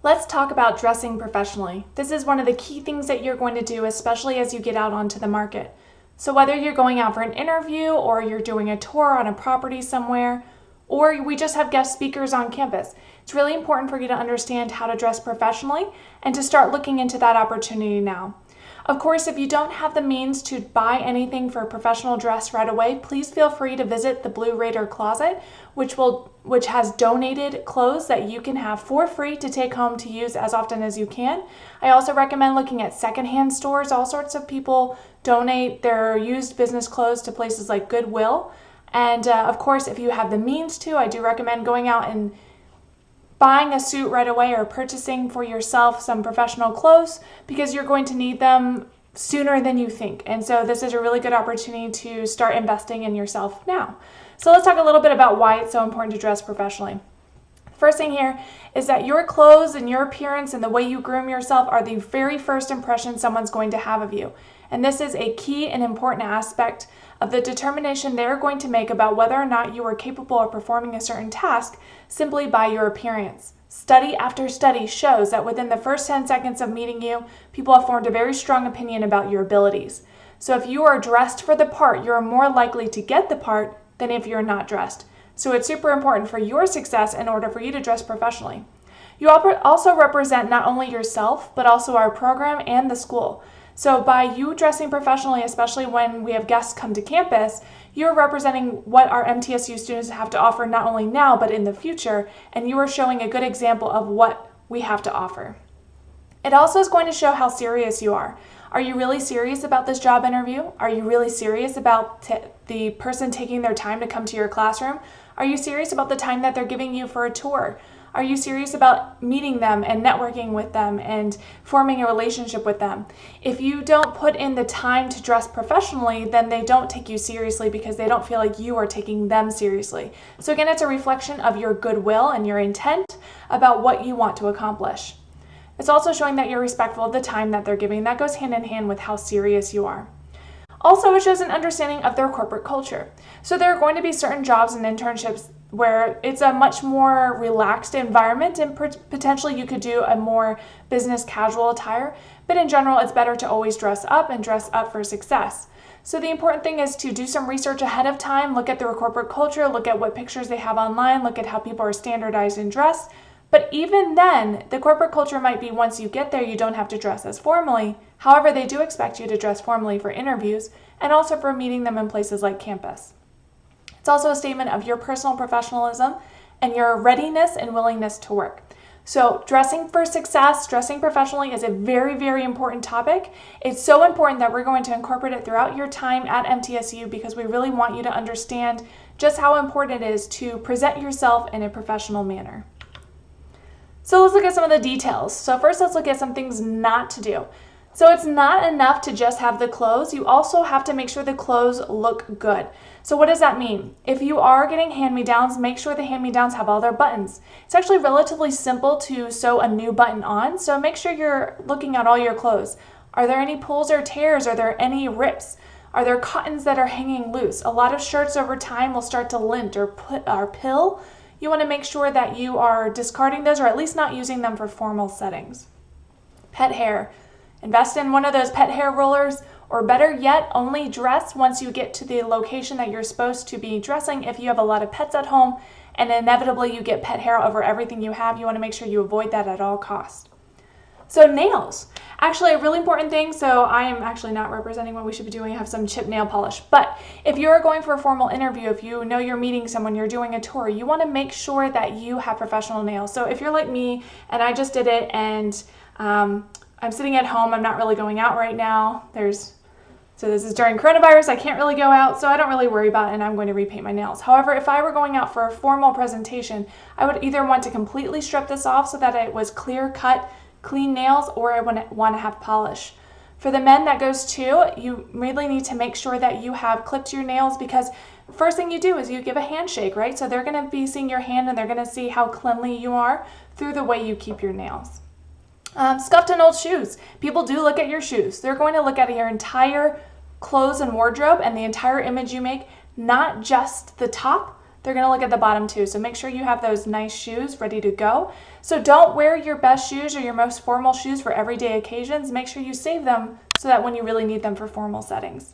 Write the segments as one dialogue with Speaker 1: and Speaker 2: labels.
Speaker 1: Let's talk about dressing professionally. This is one of the key things that you're going to do, especially as you get out onto the market. So whether you're going out for an interview or you're doing a tour on a property somewhere, or we just have guest speakers on campus, it's really important for you to understand how to dress professionally and to start looking into that opportunity now. Of course, if you don't have the means to buy anything for professional dress right away, please feel free to visit the Blue Raider Closet, which has donated clothes that you can have for free to take home to use as often as you can. I also recommend looking at secondhand stores. All sorts of people donate their used business clothes to places like Goodwill. And of course, if you have the means to, I do recommend going out and buying a suit right away or purchasing for yourself some professional clothes because you're going to need them sooner than you think. And so this is a really good opportunity to start investing in yourself now. So let's talk a little bit about why it's so important to dress professionally. First thing here is that your clothes and your appearance and the way you groom yourself are the very first impression someone's going to have of you. And this is a key and important aspect of the determination they're going to make about whether or not you are capable of performing a certain task simply by your appearance. Study after study shows that within the first 10 seconds of meeting you, people have formed a very strong opinion about your abilities. So if you are dressed for the part, you're more likely to get the part than if you're not dressed. So it's super important for your success in order for you to dress professionally. You also represent not only yourself, but also our program and the school. So by you dressing professionally, especially when we have guests come to campus, you're representing what our MTSU students have to offer not only now, but in the future, and you are showing a good example of what we have to offer. It also is going to show how serious you are. Are you really serious about this job interview? Are you really serious about the person taking their time to come to your classroom? Are you serious about the time that they're giving you for a tour? Are you serious about meeting them and networking with them and forming a relationship with them? If you don't put in the time to dress professionally, then they don't take you seriously because they don't feel like you are taking them seriously. So again, it's a reflection of your goodwill and your intent about what you want to accomplish. It's also showing that you're respectful of the time that they're giving. That goes hand in hand with how serious you are. Also, it shows an understanding of their corporate culture. So there are going to be certain jobs and internships where it's a much more relaxed environment and potentially you could do a more business casual attire, but in general it's better to always dress up and dress up for success. So the important thing is to do some research ahead of time, look at their corporate culture, look at what pictures they have online, look at how people are standardized in dress. But even then, the corporate culture might be once you get there, you don't have to dress as formally. However, they do expect you to dress formally for interviews and also for meeting them in places like campus. It's also a statement of your personal professionalism and your readiness and willingness to work. So dressing for success, dressing professionally is a very, very important topic. It's so important that we're going to incorporate it throughout your time at MTSU because we really want you to understand just how important it is to present yourself in a professional manner. So let's look at some of the details. So first, let's look at some things not to do. So it's not enough to just have the clothes. You also have to make sure the clothes look good. So what does that mean? If you are getting hand-me-downs, make sure the hand-me-downs have all their buttons. It's actually relatively simple to sew a new button on, so make sure you're looking at all your clothes. Are there any pulls or tears? Are there any rips? Are there cottons that are hanging loose? A lot of shirts over time will start to lint or pill. You want to make sure that you are discarding those or at least not using them for formal settings. Pet hair. Invest in one of those pet hair rollers, or better yet, only dress once you get to the location that you're supposed to be dressing. If you have a lot of pets at home and inevitably you get pet hair over everything you have, you want to make sure you avoid that at all costs. So nails. Actually, a really important thing, so I am actually not representing what we should be doing. I have some chip nail polish. But if you're going for a formal interview, if you know you're meeting someone, you're doing a tour, you want to make sure that you have professional nails. So if you're like me and I just did it and I'm sitting at home, I'm not really going out right now. So this is during coronavirus, I can't really go out, so I don't really worry about it and I'm going to repaint my nails. However, if I were going out for a formal presentation, I would either want to completely strip this off so that it was clear cut, clean nails, or I want to have polish. For the men, that goes too. You really need to make sure that you have clipped your nails because first thing you do is you give a handshake, right? So they're going to be seeing your hand and they're going to see how cleanly you are through the way you keep your nails. Scuffed and old shoes. People do look at your shoes. They're going to look at your entire clothes and wardrobe and the entire image you make, not just the top, they're going to look at the bottom too. So make sure you have those nice shoes ready to go. So don't wear your best shoes or your most formal shoes for everyday occasions. Make sure you save them so that when you really need them for formal settings.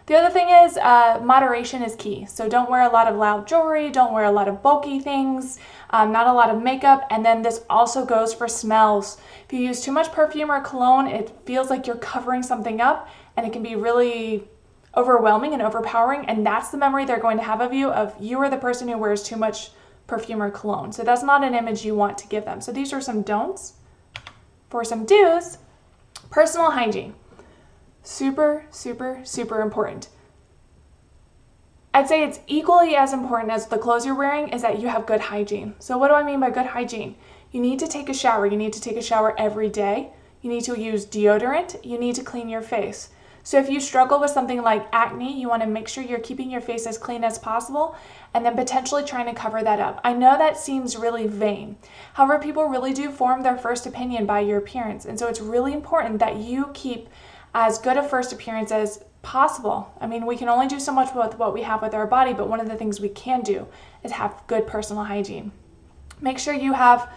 Speaker 1: The other thing is moderation is key. So don't wear a lot of loud jewelry, don't wear a lot of bulky things, not a lot of makeup. And then this also goes for smells. If you use too much perfume or cologne, it feels like you're covering something up, and it can be really overwhelming and overpowering. And that's the memory they're going to have of you are the person who wears too much perfume or cologne. So that's not an image you want to give them. So these are some don'ts. For some do's, personal hygiene. Super, super, super important. I'd say it's equally as important as the clothes you're wearing is that you have good hygiene. So what do I mean by good hygiene? You need to take a shower. You need to take a shower every day. You need to use deodorant. You need to clean your face. So if you struggle with something like acne, you want to make sure you're keeping your face as clean as possible and then potentially trying to cover that up. I know that seems really vain. However, people really do form their first opinion by your appearance. And so it's really important that you keep as good a first appearance as possible. I mean, we can only do so much with what we have with our body, but one of the things we can do is have good personal hygiene. Make sure you have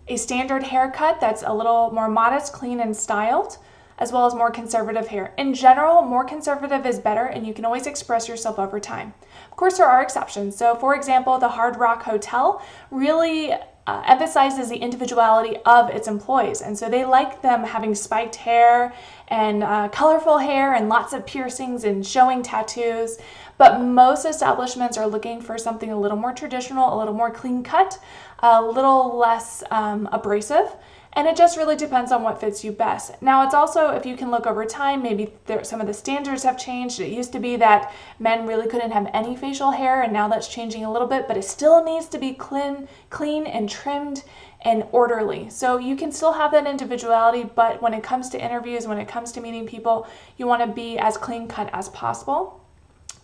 Speaker 1: a standard haircut that's a little more modest, clean, and styled, as well as more conservative hair. In general, more conservative is better, and you can always express yourself over time. Of course, there are exceptions. So, for example, the Hard Rock Hotel really emphasizes the individuality of its employees. And so they like them having spiked hair and colorful hair and lots of piercings and showing tattoos. But most establishments are looking for something a little more traditional, a little more clean cut, a little less abrasive. And it just really depends on what fits you best. Now, it's also, if you can look over time, maybe some of the standards have changed. It used to be that men really couldn't have any facial hair, and now that's changing a little bit, but it still needs to be clean and trimmed and orderly. So you can still have that individuality, but when it comes to interviews, when it comes to meeting people, you want to be as clean cut as possible.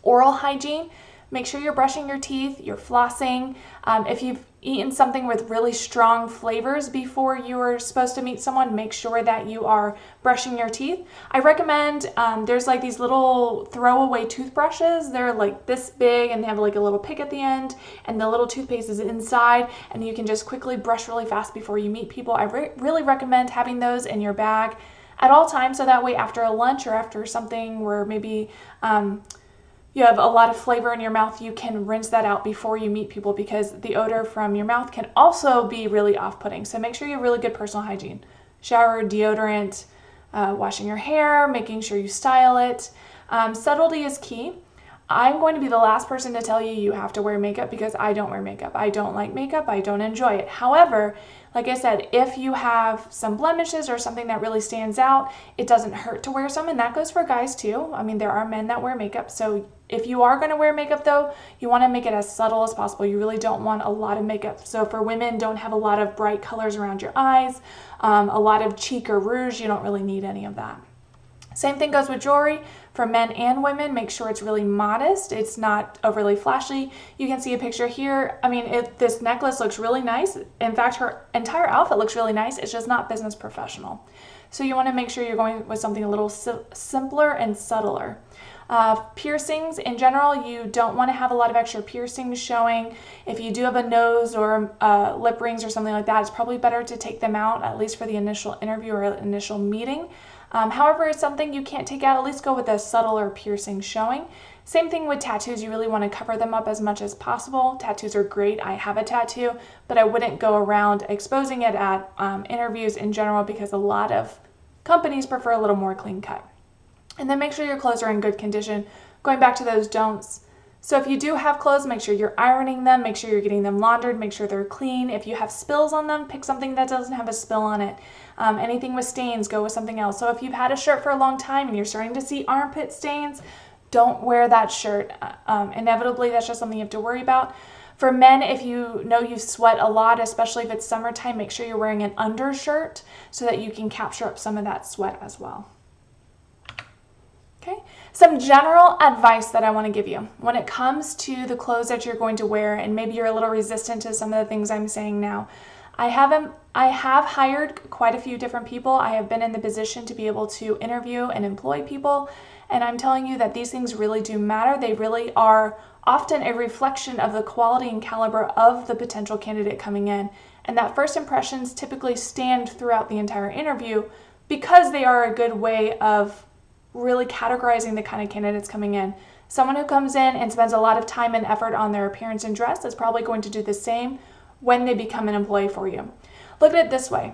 Speaker 1: Oral hygiene. Make sure you're brushing your teeth, you're flossing. If you've eaten something with really strong flavors before you are supposed to meet someone, make sure that you are brushing your teeth. I recommend, there's like these little throwaway toothbrushes. They're like this big and they have like a little pick at the end, and the little toothpaste is inside, and you can just quickly brush really fast before you meet people. I really recommend having those in your bag at all times, so that way after a lunch or after something where maybe you have a lot of flavor in your mouth, you can rinse that out before you meet people, because the odor from your mouth can also be really off-putting. So make sure you have really good personal hygiene. Shower, deodorant, washing your hair, making sure you style it. Subtlety is key. I'm going to be the last person to tell you you have to wear makeup, because I don't wear makeup. I don't like makeup. I don't enjoy it. However, like I said, if you have some blemishes or something that really stands out, it doesn't hurt to wear some, and that goes for guys too. I mean, there are men that wear makeup, so if you are going to wear makeup though, you want to make it as subtle as possible. You really don't want a lot of makeup. So for women, don't have a lot of bright colors around your eyes, a lot of cheek or rouge. You don't really need any of that. Same thing goes with jewelry. For men and women, make sure it's really modest. It's not overly flashy. You can see a picture here. I mean, this necklace looks really nice. In fact, her entire outfit looks really nice. It's just not business professional. So you want to make sure you're going with something a little simpler and subtler. Piercings, in general, you don't want to have a lot of extra piercings showing. If you do have a nose or lip rings or something like that, it's probably better to take them out, at least for the initial interview or initial meeting. However, it's something you can't take out. At least go with a subtler piercing showing. Same thing with tattoos. You really want to cover them up as much as possible. Tattoos are great. I have a tattoo, but I wouldn't go around exposing it at interviews in general, because a lot of companies prefer a little more clean cut. And then make sure your clothes are in good condition. Going back to those don'ts. So if you do have clothes, make sure you're ironing them, make sure you're getting them laundered, make sure they're clean. If you have spills on them, pick something that doesn't have a spill on it. Anything with stains, go with something else. So if you've had a shirt for a long time and you're starting to see armpit stains, don't wear that shirt. Inevitably, that's just something you have to worry about. For men, if you know you sweat a lot, especially if it's summertime, make sure you're wearing an undershirt so that you can capture up some of that sweat as well. Okay, some general advice that I want to give you when it comes to the clothes that you're going to wear, and maybe you're a little resistant to some of the things I'm saying now. I have hired quite a few different people. I have been in the position to be able to interview and employ people, and I'm telling you that these things really do matter. They really are often a reflection of the quality and caliber of the potential candidate coming in. And that first impressions typically stand throughout the entire interview because they are a good way of really categorizing the kind of candidates coming in. Someone who comes in and spends a lot of time and effort on their appearance and dress is probably going to do the same when they become an employee for you. Look at it this way.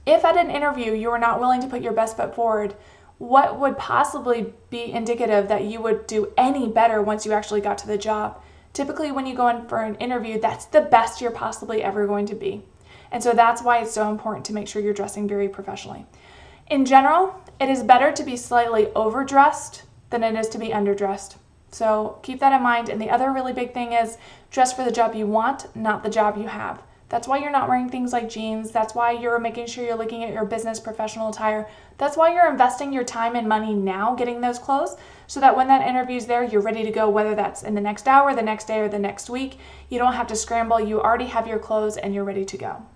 Speaker 1: If at an interview you are not willing to put your best foot forward, what would possibly be indicative that you would do any better once you actually got to the job? Typically, when you go in for an interview, that's the best you're possibly ever going to be. And so that's why it's so important to make sure you're dressing very professionally. In general, it is better to be slightly overdressed than it is to be underdressed. So keep that in mind. And the other really big thing is dress for the job you want, not the job you have. That's why you're not wearing things like jeans. That's why you're making sure you're looking at your business professional attire. That's why you're investing your time and money now getting those clothes so that when that interview's there, you're ready to go, whether that's in the next hour, the next day, or the next week. You don't have to scramble. You already have your clothes and you're ready to go.